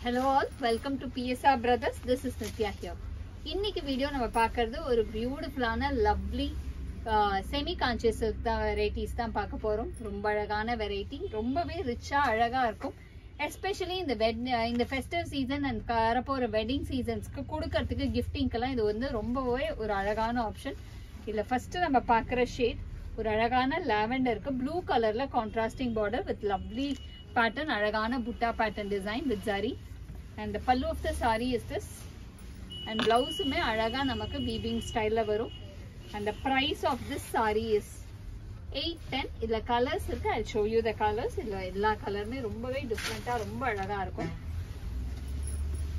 Hello all, welcome to PSR Brothers. This is Nitya here. இன்னைக்கு video நம்ம பார்க்கிறது ஒரு பியூட்டிஃபுல்லான லவ்லி செமி கான்ஷியஸ் சில்க் தான் வெரைட்டிஸ் தான் பார்க்க போறோம். ரொம்ப அழகான வெரைட்டி, ரொம்பவே ரிச்சா அழகா இருக்கும். எஸ்பெஷலி இந்த ஃபெஸ்டிவ் சீசன் அண்ட் வரப்போற வெட்டிங் சீசன்ஸ்க்கு கொடுக்கறதுக்கு கிஃப்டிங்க்கெல்லாம் இது வந்து ரொம்பவே ஒரு அழகான ஆப்ஷன். இதுல ஃபர்ஸ்ட் நம்ம பார்க்குற ஷேட் ஒரு அழகான லாவெண்டருக்கு ப்ளூ கலர்ல contrasting border with lovely pattern, அழகான புட்டா pattern design with zari, and the pallu of the saree is this, and blouse உமே அழகா நமக்கு weaving style ல வரும். And the price of this saree is 810. இதுல கலர்ஸ் இருக்கு, I'll show you the colors. இதுல எல்லா கலருமே ரொம்பவே டிஃபரெண்டா ரொம்ப அழகா இருக்கும்.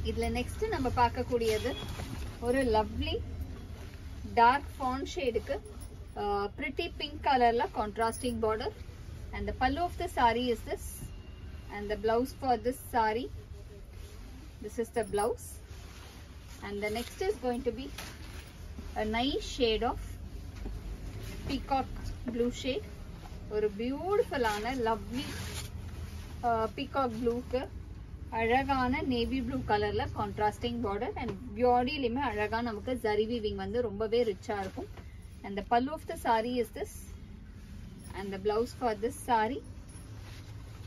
இதுல நெக்ஸ்ட் நம்ம பார்க்கக்கூடியது ஒரு லவ்லி டார்க் fawn ஷேடுக்கு pretty pink கலர்ல contrasting border, and the pallu of the saree is this, and the blouse for this saree, this is the blouse, and the next is going to be a nice shade of peacock blue shade, or a beautiful ana lovely peacock blue ku அழகான navy blue color la contrasting border, and body lime அழகா நமக்கு zari weaving வந்து ரொம்பவே ரிச்சா இருக்கும். And the pallu of the saree is this, and the blouse for this saree,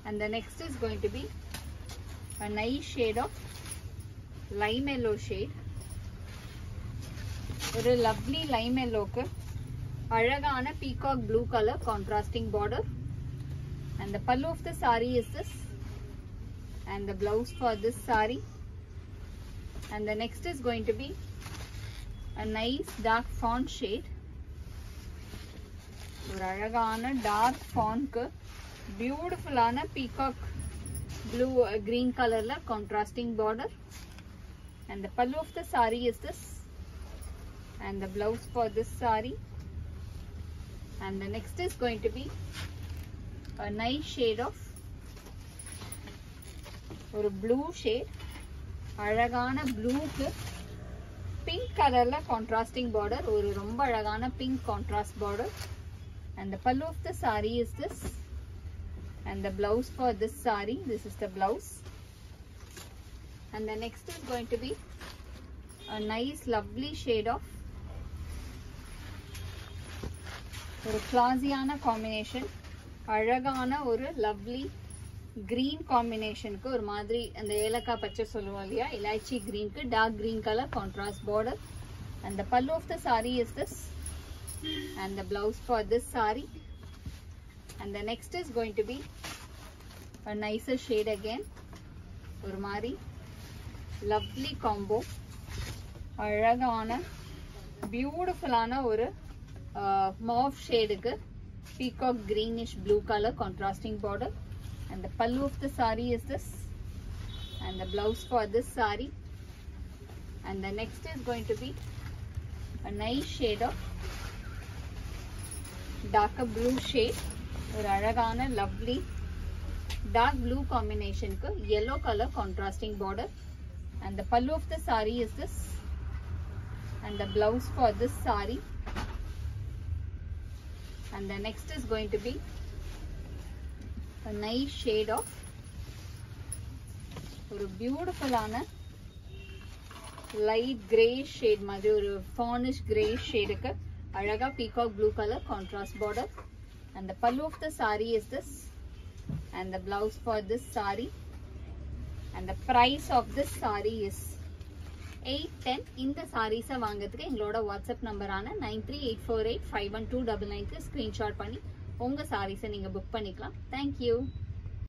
and the next is going to be a nice shade of lime yellow shade, or a lovely lime yellow ku alagana peacock blue color contrasting border, and the pallu of the saree is this, and the blouse for this saree, and the next is going to be a nice dark fawn shade, ஒரு அழகான dark ஃபான்க்கு பியூட்டிஃபுல்லான peacock blue green கலர்ல contrasting border, and the pallu of the saree is this, and the blouse for this saree, and the next is going to be a nice shade of ஒரு blue shade, அழகான ப்ளூக்கு pink கலர்ல contrasting border, ஒரு ரொம்ப அழகான pink contrast border, and the pallu of the saree is this, and the blouse for this saree, this is the blouse, and the next is going to be a nice lovely shade of ஒரு கிளாஸியான combination, அழகான ஒரு lovely green காம்பினேஷனுக்கு ஒரு மாதிரி அந்த ஏலக்காய் பச்சை சொல்லுவோம் இல்லையா, இலாய்ச்சி greenக்கு dark green color contrast border, and the pallu of the saree is this, and the blouse for this saree, and the next is going to be a nicer shade again, ஒரு மாதிரி lovely combo, அழகான பியூட்டிஃபுல்லான ஒரு mauve ஷேடுக்கு peacock greenish blue color contrasting border, and the pallu of the saree is this, and the blouse for this saree, and the next is going to be a nice shade of darker blue shade, ஒரு அழகான lovely dark blue combinationக்கு yellow color contrasting border, and the pallu of the saree is this, and the blouse for this saree, and the next is going to be a nice shade of ஒரு பியூட்டிஃபுல்லான light grey shade மாதிரி ஒரு fawnish grey ஷேடுக்கு அழகா peacock blue color contrast border, and the pallu of the saree is this, and the blouse for this saree, and the price of this saree is 810. இந்த sarees வாங்குறதுக்கு எங்களோட WhatsApp நம்பரான 9384851299க்கு screenshot பண்ணி உங்க sarees நீங்க book பண்ணிக்கலாம். Thank you.